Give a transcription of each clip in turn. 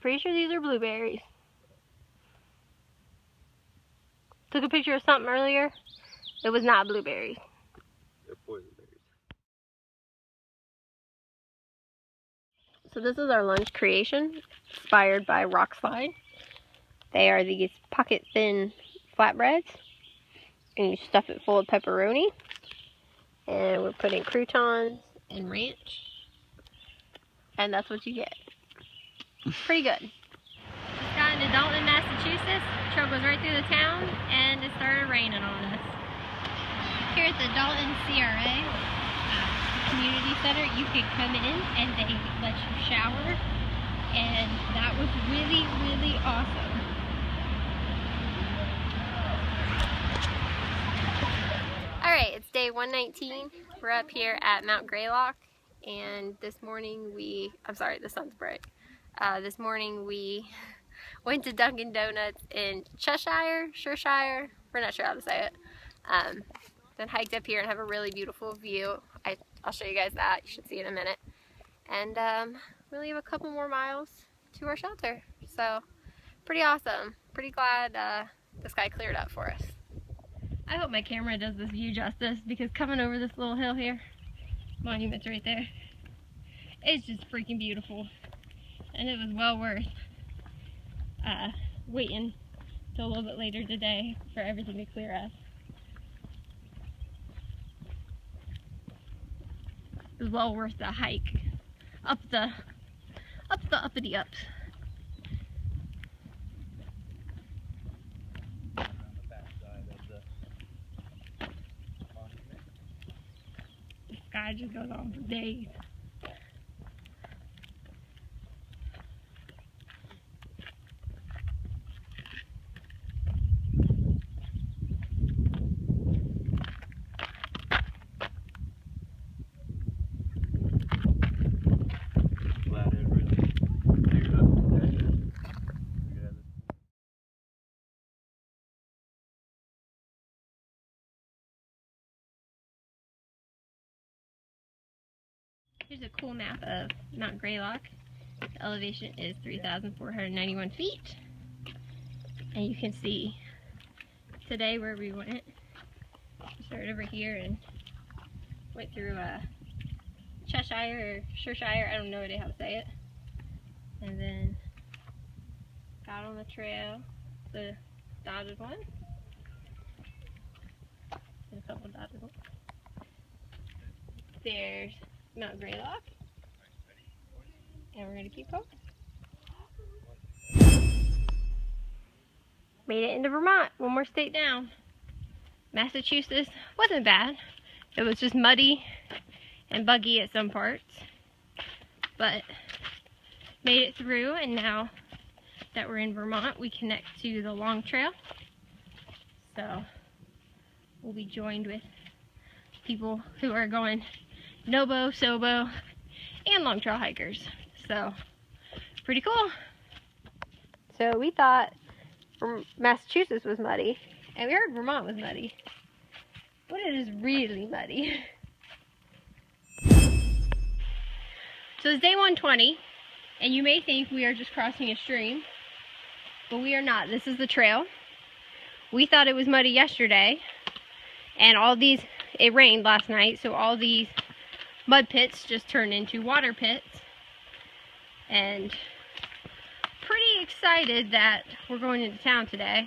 Pretty sure these are blueberries. Took a picture of something earlier. It was not blueberries. They're poison berries. So this is our lunch creation, inspired by Rock Slide. They are these pocket thin flatbreads, and you stuff it full of pepperoni. And we're putting croutons and ranch, and that's what you get. Pretty good. Just got into Dalton, Massachusetts. The trail goes right through the town, and it started raining on us. Here at the Dalton CRA community center, you can come in and they let you shower, and that was really, really awesome. Alright, it's day 119. We're up here at Mount Greylock, and this morning I'm sorry, the sun's bright. This morning we went to Dunkin' Donuts in Cheshire, we're not sure how to say it. Then hiked up here and have a really beautiful view. I'll show you guys that. You should see it in a minute. And we only have a couple more miles to our shelter. So, pretty awesome. Pretty glad the sky cleared up for us. I hope my camera does this view justice, because coming over this little hill here, monument's right there, it's just freaking beautiful. And it was well worth waiting till a little bit later today for everything to clear up. It was well worth the hike up the uppity ups. The sky just goes on for days. Here's a cool map of Mount Greylock. The elevation is 3,491 feet. And you can see today where we went. We started over here and went through Cheshire or Shropshire, I don't know how to say it. And then got on the trail, the dotted one. And a couple dotted ones. There's Mount Greylock, and we're going to keep going. Made it into Vermont, one more state down. Massachusetts wasn't bad. It was just muddy and buggy at some parts, but made it through, and now that we're in Vermont, we connect to the long trail. So we'll be joined with people who are going Nobo, Sobo, and long trail hikers. So, pretty cool. So we thought Massachusetts was muddy, and we heard Vermont was muddy. But it is really muddy. So it's day 120, and you may think we are just crossing a stream, but we are not. This is the trail. We thought it was muddy yesterday, and it rained last night, so all these mud pits just turned into water pits, and pretty excited that we're going into town today.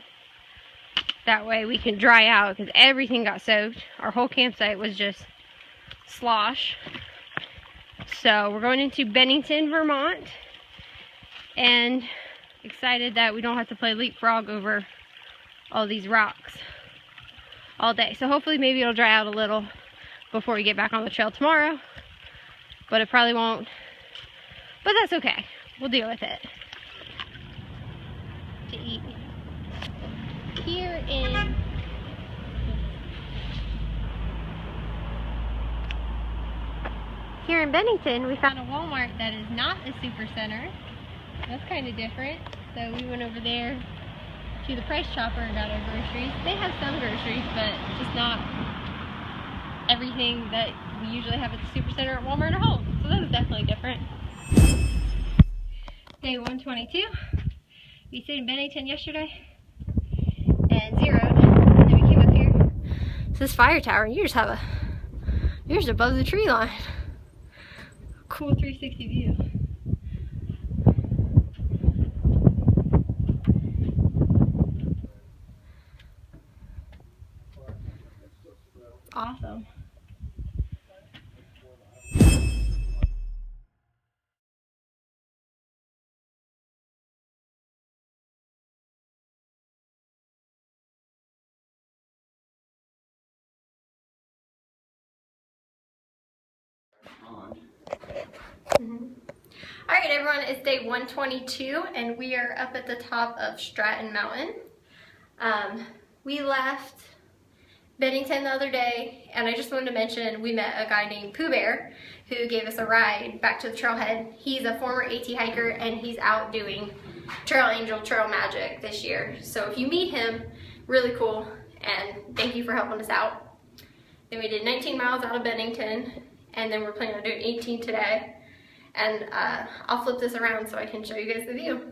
That way we can dry out, because everything got soaked. Our whole campsite was just slosh. So we're going into Bennington, Vermont, and excited that we don't have to play leapfrog over all these rocks all day. So hopefully maybe it'll dry out a little before we get back on the trail tomorrow, but it probably won't, but that's okay, we'll deal with it. To eat here in Bennington, we found a Walmart that is not a super center. That's kind of different. So we went over there to the Price Chopper and got our groceries. They have some groceries, but just not everything that we usually have at the super center at Walmart at home. So that was definitely different. day 122. We stayed in Bennington yesterday and zeroed. And then we came up here to this fire tower, and you're just above the tree line. Cool 360 view. Awesome. Alright everyone, it's day 122 and we are up at the top of Stratton Mountain. We left Bennington the other day, and I just wanted to mention we met a guy named Pooh Bear who gave us a ride back to the trailhead. He's a former AT hiker and he's out doing Trail Angel Trail Magic this year. So if you meet him, really cool, and thank you for helping us out. Then we did 19 miles out of Bennington, and then we're planning on doing 18 today. And I'll flip this around so I can show you guys the view.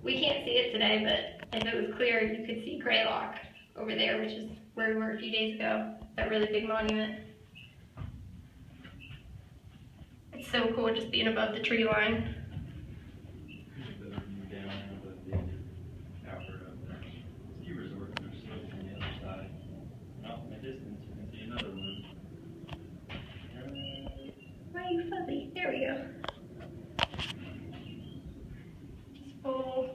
We can't see it today, but if it was clear, you could see Greylock over there, which is where we were a few days ago. That really big monument. It's so cool just being above the tree line. Why are you fuzzy? There we go. Just full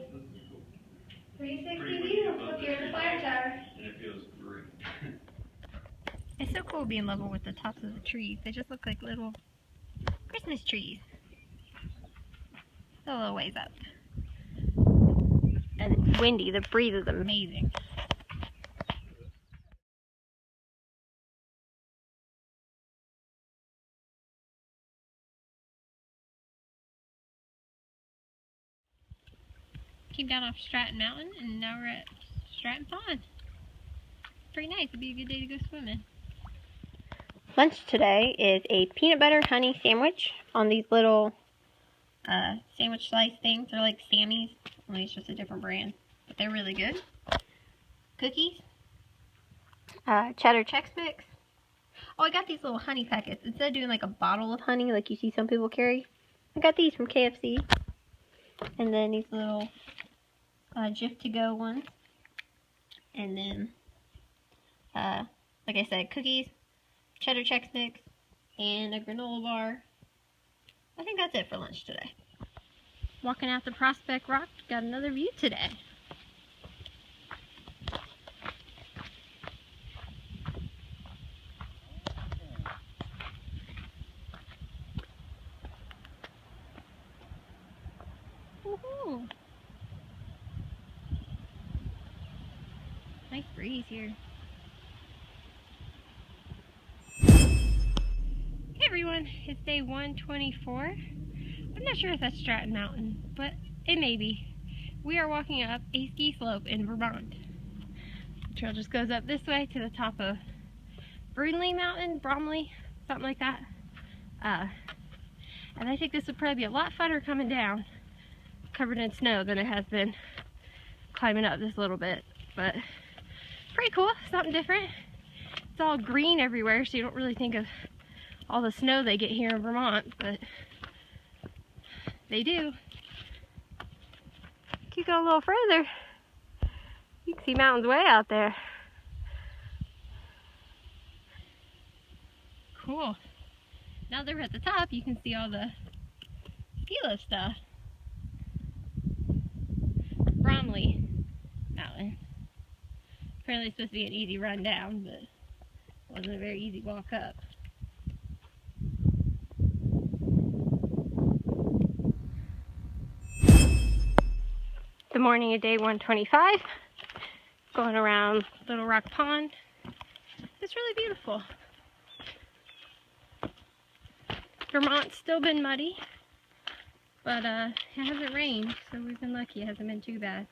360 view up here in the fire tower. And it feels great. It's so cool being level with the tops of the trees. They just look like little Christmas trees. It's a little ways up. And it's windy. The breeze is amazing. Came down off Stratton Mountain and now we're at Stratton Pond. Pretty nice. It'd be a good day to go swimming. Lunch today is a peanut butter honey sandwich on these little sandwich slice things. They're like Sammy's, only it's just a different brand, but they're really good. Cookies, cheddar Chex Mix. Oh, I got these little honey packets. Instead of doing like a bottle of honey like you see some people carry, I got these from KFC. And then these little Jif to go ones. And then, like I said, cookies, cheddar Chex Mix, and a granola bar. I think that's it for lunch today. Walking out the Prospect Rock, got another view today. Woohoo! Nice breeze here. Hey everyone, it's day 124. I'm not sure if that's Stratton Mountain, but it may be. We are walking up a ski slope in Vermont. The trail just goes up this way to the top of Bromley, something like that. And I think this would probably be a lot funner coming down, covered in snow, than it has been climbing up this little bit. But pretty cool, something different. It's all green everywhere, so you don't really think of all the snow they get here in Vermont, but they do. Keep going a little further, you can see mountains way out there. Cool. Now that we're at the top, you can see all the ski lift stuff. Bromley Mountain. Apparently it's supposed to be an easy run down, but it wasn't a very easy walk up. The morning of day 125, going around Little Rock Pond. It's really beautiful. Vermont's still been muddy, but it hasn't rained, so we've been lucky. It hasn't been too bad.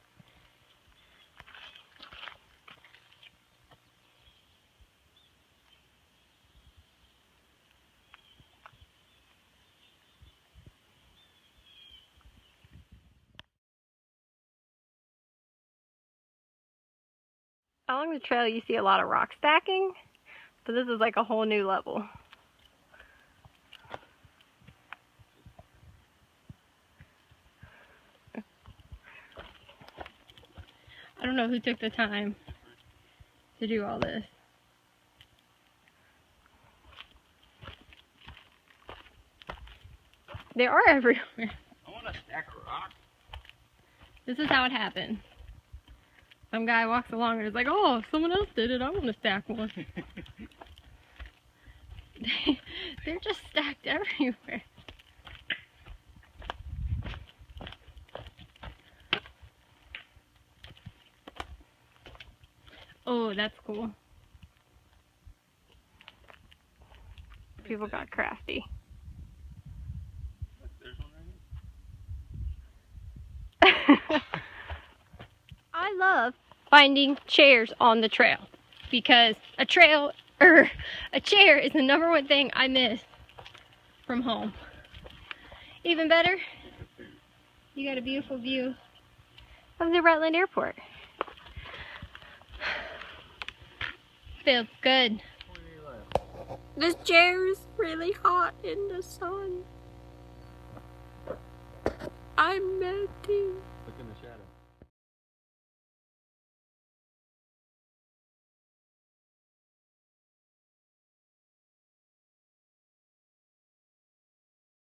Along the trail you see a lot of rock stacking, but this is like a whole new level. I don't know who took the time to do all this. They are everywhere. I want to stack a rock. This is how it happened. Some guy walks along and is like, oh, someone else did it, I want to stack one. They're just stacked everywhere. Oh, that's cool. People got crafty. Look, there's one right here. I love finding chairs on the trail because a chair is the #1 thing I miss from home. Even better, you got a beautiful view of the Rutland Airport. Feels good. This chair is really hot in the sun. I'm melting.